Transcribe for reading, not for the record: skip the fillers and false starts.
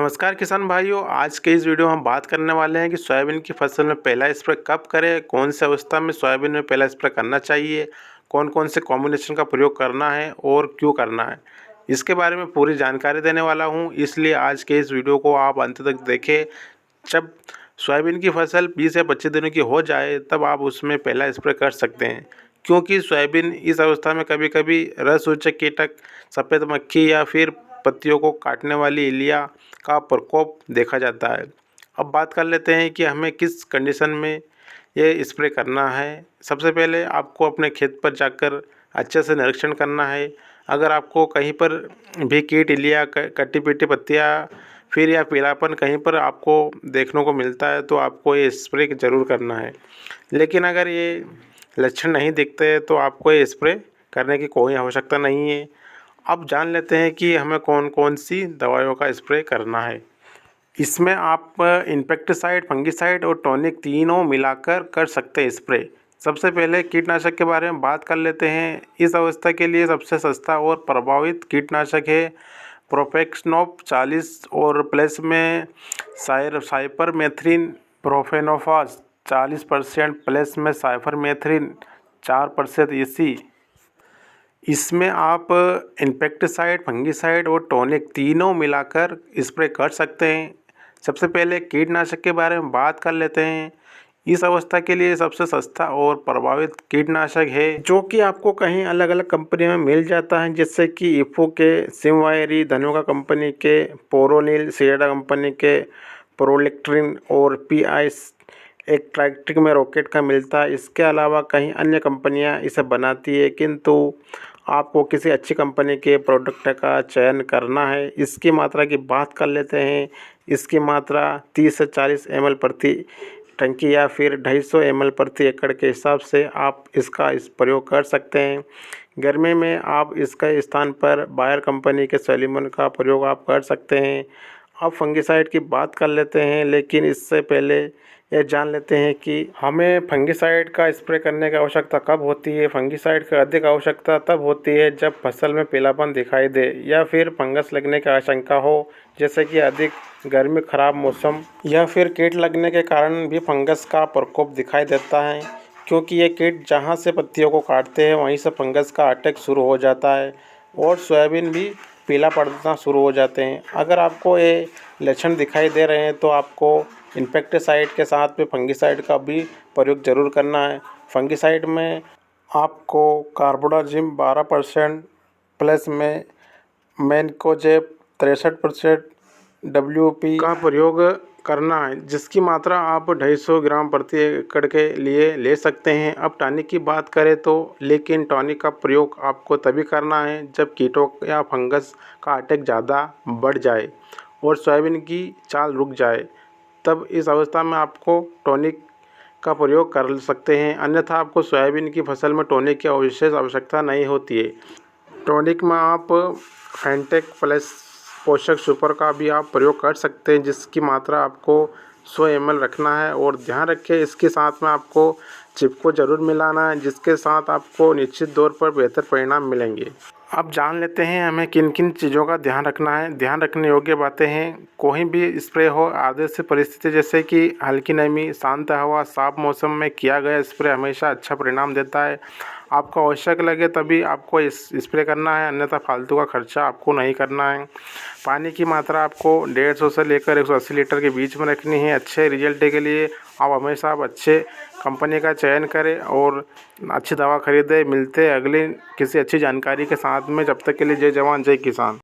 नमस्कार किसान भाइयों, आज के इस वीडियो में हम बात करने वाले हैं कि सोयाबीन की फसल में पहला स्प्रे कब करें, कौन से अवस्था में सोयाबीन में पहला स्प्रे करना चाहिए, कौन कौन से कॉम्बिनेशन का प्रयोग करना है और क्यों करना है। इसके बारे में पूरी जानकारी देने वाला हूं, इसलिए आज के इस वीडियो को आप अंत तक देखें। जब सोयाबीन की फसल 20 या 25 दिनों की हो जाए तब आप उसमें पहला स्प्रे कर सकते हैं, क्योंकि सोयाबीन इस अवस्था में कभी कभी रस सूचक कीटक, सफ़ेद मक्खी या फिर पत्तियों को काटने वाली इलिया का प्रकोप देखा जाता है। अब बात कर लेते हैं कि हमें किस कंडीशन में ये स्प्रे करना है। सबसे पहले आपको अपने खेत पर जाकर अच्छे से निरीक्षण करना है। अगर आपको कहीं पर भी कीट, इलिया, कटी पीटी पत्तियाँ फिर या पीलापन कहीं पर आपको देखने को मिलता है तो आपको ये स्प्रे ज़रूर करना है। लेकिन अगर ये लक्षण नहीं दिखते तो आपको ये स्प्रे करने की कोई आवश्यकता नहीं है। अब जान लेते हैं कि हमें कौन कौन सी दवाइयों का स्प्रे करना है। इसमें आप इंसेक्टिसाइड, फंगिसाइड और टॉनिक तीनों मिलाकर कर सकते हैं स्प्रे। सबसे पहले कीटनाशक के बारे में बात कर लेते हैं। इस अवस्था के लिए सबसे सस्ता और प्रभावित कीटनाशक है प्रोफेक्सनोप 40 और प्लस में साइपरमेथ्रिन प्रोफेनोफास 40%, प्लस में साइपरमेथ्रिन 4% इसी। इसमें आप इंसेक्टिसाइड, फंगिसाइड और टॉनिक तीनों मिलाकर स्प्रे कर सकते हैं। सबसे पहले कीटनाशक के बारे में बात कर लेते हैं। इस अवस्था के लिए सबसे सस्ता और प्रभावित कीटनाशक है जो कि आपको कहीं अलग अलग कंपनी में मिल जाता है, जैसे कि इफो के, सिमवायरी, धनुका कंपनी के, पोरोनिल, सीएडा कंपनी के, प्रोलेक्ट्रिन और पीआई एक्ट्रैक्टिक में रॉकेट का मिलता है। इसके अलावा कहीं अन्य कंपनियां इसे बनाती है, किंतु आपको किसी अच्छी कंपनी के प्रोडक्ट का चयन करना है। इसकी मात्रा की बात कर लेते हैं। इसकी मात्रा 30 से 40 ml प्रति टंकी या फिर 250 ml प्रति एकड़ के हिसाब से आप इसका प्रयोग कर सकते हैं। गर्मी में आप इसके स्थान पर बायर कंपनी के सेलिमन का प्रयोग आप कर सकते हैं। अब फंगिसाइड की बात कर लेते हैं, लेकिन इससे पहले ये जान लेते हैं कि हमें फंगिसाइड का स्प्रे करने की आवश्यकता कब होती है। फंगिसाइड की अधिक आवश्यकता तब होती है जब फसल में पीलापन दिखाई दे या फिर फंगस लगने की आशंका हो, जैसे कि अधिक गर्मी, खराब मौसम या फिर कीट लगने के कारण भी फंगस का प्रकोप दिखाई देता है, क्योंकि ये कीट जहाँ से पत्तियों को काटते हैं वहीं से फंगस का अटैक शुरू हो जाता है और सोयाबीन भी पीला पड़ना शुरू हो जाते हैं। अगर आपको ये लक्षण दिखाई दे रहे हैं तो आपको इंसेक्टिसाइड के साथ में फंगिसाइड का भी प्रयोग जरूर करना है। फंगिसाइड में आपको कार्बोडाजिम 12%, प्लस में मैनकोजेब 63%, WP का प्रयोग करना है, जिसकी मात्रा आप 250 ग्राम प्रति एकड़ के लिए ले सकते हैं। अब टॉनिक की बात करें तो, लेकिन टॉनिक का प्रयोग आपको तभी करना है जब कीटों या फंगस का अटैक ज़्यादा बढ़ जाए और सोयाबीन की चाल रुक जाए, तब इस अवस्था में आपको टॉनिक का प्रयोग कर सकते हैं। अन्यथा आपको सोयाबीन की फसल में टॉनिक की विशेष आवश्यकता नहीं होती है। टॉनिक में आप फेंटेक प्लस पोषक सुपर का भी आप प्रयोग कर सकते हैं, जिसकी मात्रा आपको 100 ml रखना है। और ध्यान रखें, इसके साथ में आपको चिपको जरूर मिलाना है, जिसके साथ आपको निश्चित तौर पर बेहतर परिणाम मिलेंगे। अब जान लेते हैं हमें किन किन चीज़ों का ध्यान रखना है। ध्यान रखने योग्य बातें हैं। कोई भी स्प्रे हो, आदर्श परिस्थिति जैसे कि हल्की नमी, शांत हवा, साफ मौसम में किया गया स्प्रे हमेशा अच्छा परिणाम देता है। आपको आवश्यक लगे तभी आपको स्प्रे करना है, अन्यथा फालतू का खर्चा आपको नहीं करना है। पानी की मात्रा आपको 150 से लेकर 180 लीटर के बीच में रखनी है। अच्छे रिजल्ट के लिए आप अच्छे कंपनी का चयन करें और अच्छी दवा खरीदें। मिलते हैं अगले किसी अच्छी जानकारी के साथ में। जब तक के लिए जय जवान जय किसान।